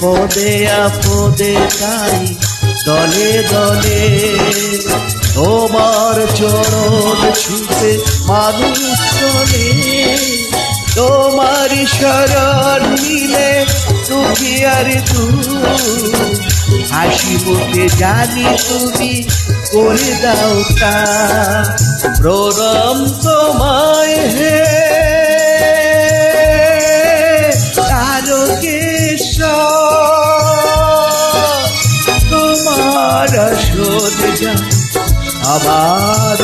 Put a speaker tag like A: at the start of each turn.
A: বিপদে আপদে তাই দলে দলে তোমার চরণ ছুঁতে মানুষ চলে। তোমার শরণ নিলে দুঃখী আর হাসি মুখে জানি তুমি করে দাও তা। প্রণাম তোমায় হে তারকেশ্বর, তোমার আসন যা আমার